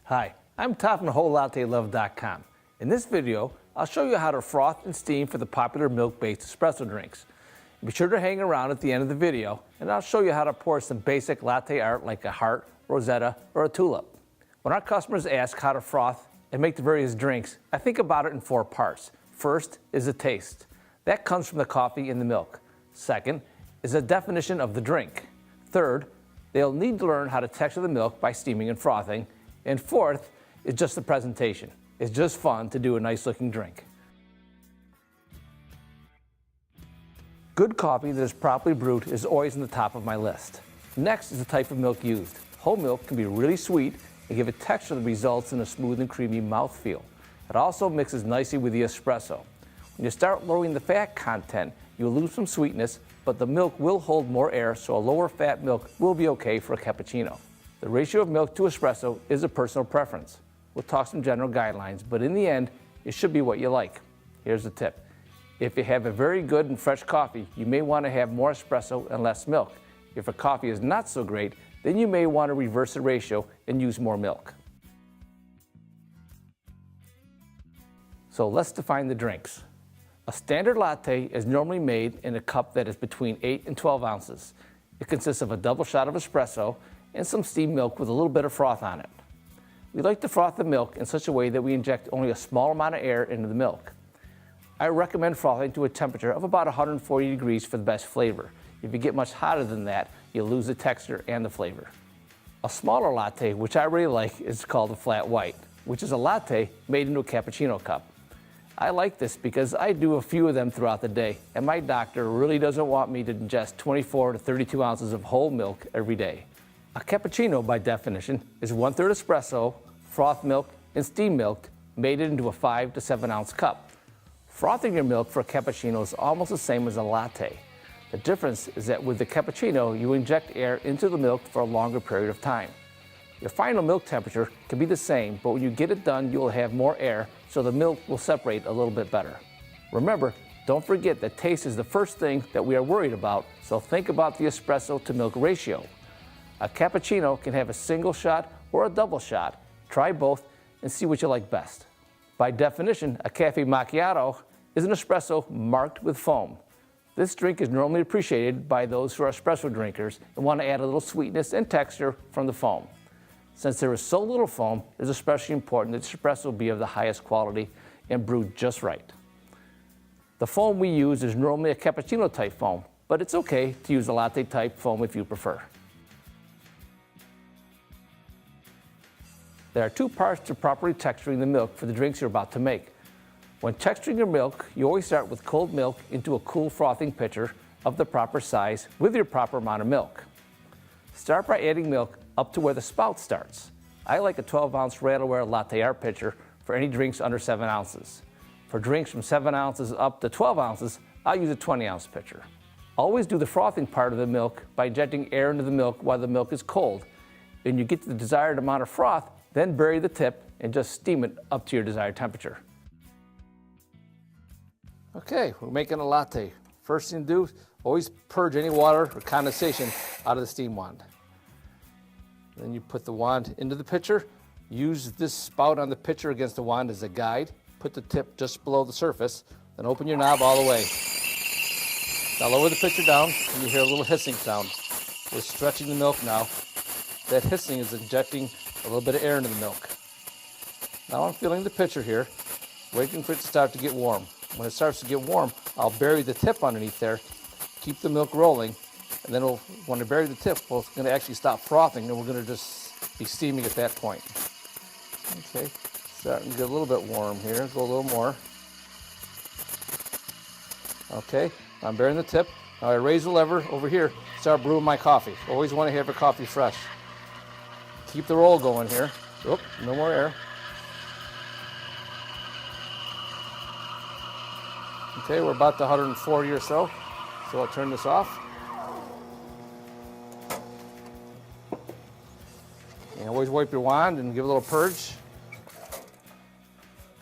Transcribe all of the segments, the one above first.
Hi, I'm Todd from WholeLatteLove.com. In this video, I'll show you how to froth and steam for the popular milk-based espresso drinks. Be sure to hang around at the end of the video, and I'll show you how to pour some basic latte art like a heart, rosetta, or a tulip. When our customers ask how to froth and make the various drinks, I think about it in 4 parts. First is the taste. That comes from the coffee and the milk. Second is a definition of the drink. Third, they'll need to learn how to texture the milk by steaming and frothing. And fourth is just the presentation. It's just fun to do a nice looking drink. Good coffee that is properly brewed is always on the top of my list. Next is the type of milk used. Whole milk can be really sweet and give a texture that results in a smooth and creamy mouthfeel. It also mixes nicely with the espresso. When you start lowering the fat content, you'll lose some sweetness, but the milk will hold more air, so a lower fat milk will be okay for a cappuccino. The ratio of milk to espresso is a personal preference. We'll talk some general guidelines, but in the end, it should be what you like. Here's the tip. If you have a very good and fresh coffee, you may want to have more espresso and less milk. If a coffee is not so great, then you may want to reverse the ratio and use more milk. So let's define the drinks. A standard latte is normally made in a cup that is between 8 and 12 ounces. It consists of a double shot of espresso and some steamed milk with a little bit of froth on it. We like to froth the milk in such a way that we inject only a small amount of air into the milk. I recommend frothing to a temperature of about 140 degrees for the best flavor. If you get much hotter than that, you'll lose the texture and the flavor. A smaller latte, which I really like, is called a flat white, which is a latte made into a cappuccino cup. I like this because I do a few of them throughout the day, and my doctor really doesn't want me to ingest 24 to 32 ounces of whole milk every day. A cappuccino, by definition, is 1/3 espresso, froth milk, and steam milk made into a 5 to 7 ounce cup. Frothing your milk for a cappuccino is almost the same as a latte. The difference is that with the cappuccino, you inject air into the milk for a longer period of time. Your final milk temperature can be the same, but when you get it done, you will have more air, so the milk will separate a little bit better. Remember, don't forget that taste is the first thing that we are worried about, so think about the espresso to milk ratio. A cappuccino can have a single shot or a double shot. Try both and see what you like best. By definition, a cafe macchiato is an espresso marked with foam. This drink is normally appreciated by those who are espresso drinkers and want to add a little sweetness and texture from the foam. Since there is so little foam, it is especially important that the espresso be of the highest quality and brewed just right. The foam we use is normally a cappuccino type foam, but it's okay to use a latte type foam if you prefer. There are 2 parts to properly texturing the milk for the drinks you're about to make. When texturing your milk, you always start with cold milk into a cool frothing pitcher of the proper size with your proper amount of milk. Start by adding milk up to where the spout starts. I like a 12-ounce Rattleware latte art pitcher for any drinks under 7 ounces. For drinks from 7 ounces up to 12 ounces, I'll use a 20-ounce pitcher. Always do the frothing part of the milk by injecting air into the milk while the milk is cold. When you get to the desired amount of froth, then bury the tip and just steam it up to your desired temperature. Okay, we're making a latte. First thing to do, always purge any water or condensation out of the steam wand. Then you put the wand into the pitcher. Use this spout on the pitcher against the wand as a guide. Put the tip just below the surface, then open your knob all the way. Now lower the pitcher down and you hear a little hissing sound. We're stretching the milk now. That hissing is injecting a little bit of air into the milk. Now I'm filling the pitcher here, waiting for it to start to get warm. When it starts to get warm, I'll bury the tip underneath there, keep the milk rolling, and then when I bury the tip, well, it's going to actually stop frothing, and we're going to just be steaming at that point. Okay, starting to get a little bit warm here. Go a little more. Okay, I'm burying the tip. Now I raise the lever over here, start brewing my coffee. Always want to have your coffee fresh. Keep the roll going here. Oop, no more air. Okay, we're about to 140 or so I'll turn this off. And always wipe your wand and give a little purge.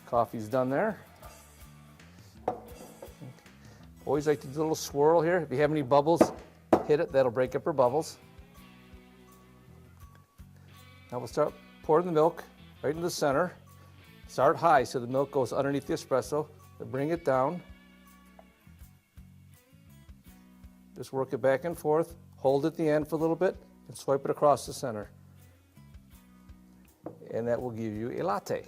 Coffee's done there. Always like to do a little swirl here. If you have any bubbles, hit it, that'll break up your bubbles. Now we'll start pouring the milk right in the center. Start high so the milk goes underneath the espresso. Then bring it down. Just work it back and forth. Hold at the end for a little bit and swipe it across the center. And that will give you a latte.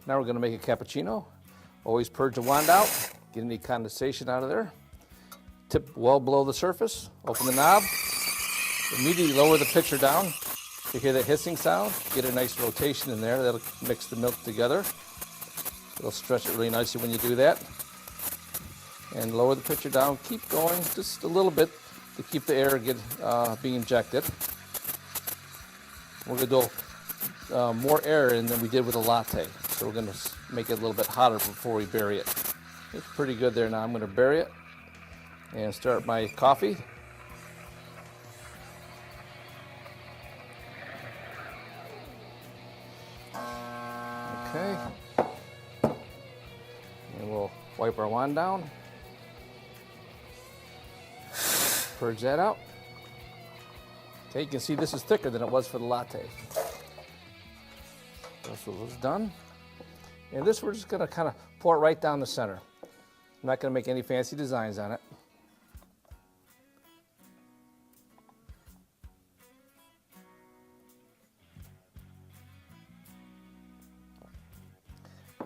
Now we're going to make a cappuccino. Always purge the wand out, get any condensation out of there. Tip well below the surface, open the knob, immediately lower the pitcher down. You hear that hissing sound, get a nice rotation in there. That'll mix the milk together. It'll stretch it really nicely when you do that. And lower the pitcher down, keep going just a little bit to keep the air being injected. We're going to do more air in than we did with a latte. So we're going to make it a little bit hotter before we bury it. It's pretty good there now. I'm going to bury it and start my coffee. Okay. And we'll wipe our wand down. Purge that out. Okay, you can see this is thicker than it was for the latte. This was done. And this we're just going to kind of pour it right down the center. I'm not going to make any fancy designs on it.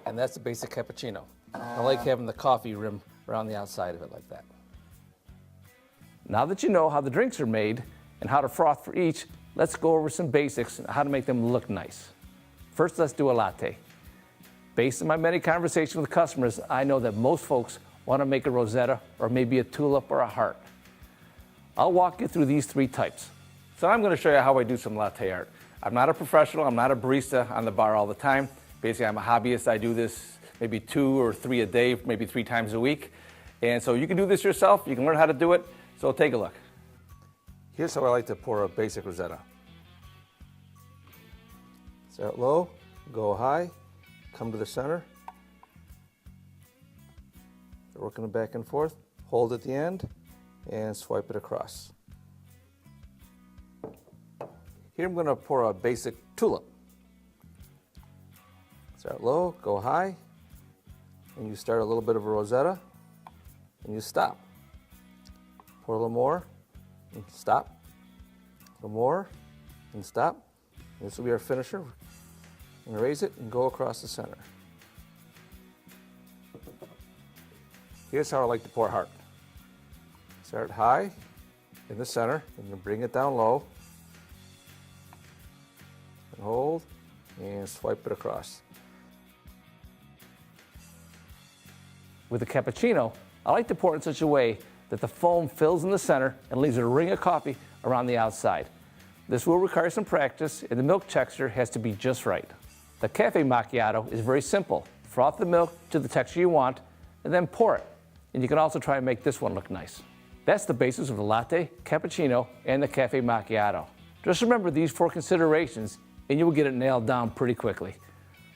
And that's the basic cappuccino. I like having the coffee rim around the outside of it like that. Now that you know how the drinks are made and how to froth for each, let's go over some basics and how to make them look nice. First, let's do a latte. Based on my many conversations with customers, I know that most folks want to make a rosetta or maybe a tulip or a heart. I'll walk you through these three types. So I'm going to show you how I do some latte art. I'm not a professional, I'm not a barista on the bar all the time. Basically, I'm a hobbyist. I do this maybe 2 or 3 a day, maybe 3 times a week. And so you can do this yourself, you can learn how to do it, so take a look. Here's how I like to pour a basic rosetta. Start low, go high, come to the center. Working it back and forth, hold at the end, and swipe it across. Here I'm going to pour a basic tulip. Start low, go high, and you start a little bit of a rosetta, and you stop. Pour a little more, and stop. A little more, and stop. This will be our finisher. And raise it and go across the center. Here's how I like to pour heart. Start high in the center, and then bring it down low. And hold, and swipe it across. With the cappuccino, I like to pour it in such a way that the foam fills in the center and leaves a ring of coffee around the outside. This will require some practice, and the milk texture has to be just right. The cafe macchiato is very simple. Froth the milk to the texture you want, and then pour it. And you can also try and make this one look nice. That's the basis of the latte, cappuccino, and the cafe macchiato. Just remember these 4 considerations, and you will get it nailed down pretty quickly.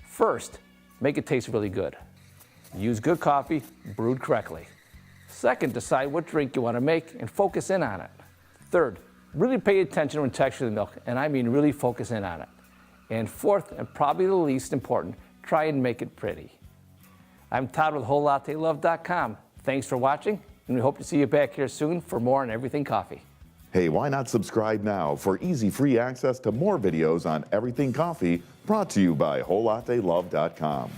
First, make it taste really good. Use good coffee, brewed correctly. Second, decide what drink you want to make and focus in on it. Third, really pay attention to the texture of the milk, and I mean really focus in on it. And fourth, and probably the least important, try and make it pretty. I'm Todd with WholeLatteLove.com. Thanks for watching, and we hope to see you back here soon for more on everything coffee. Hey, why not subscribe now for easy free access to more videos on everything coffee, brought to you by WholeLatteLove.com.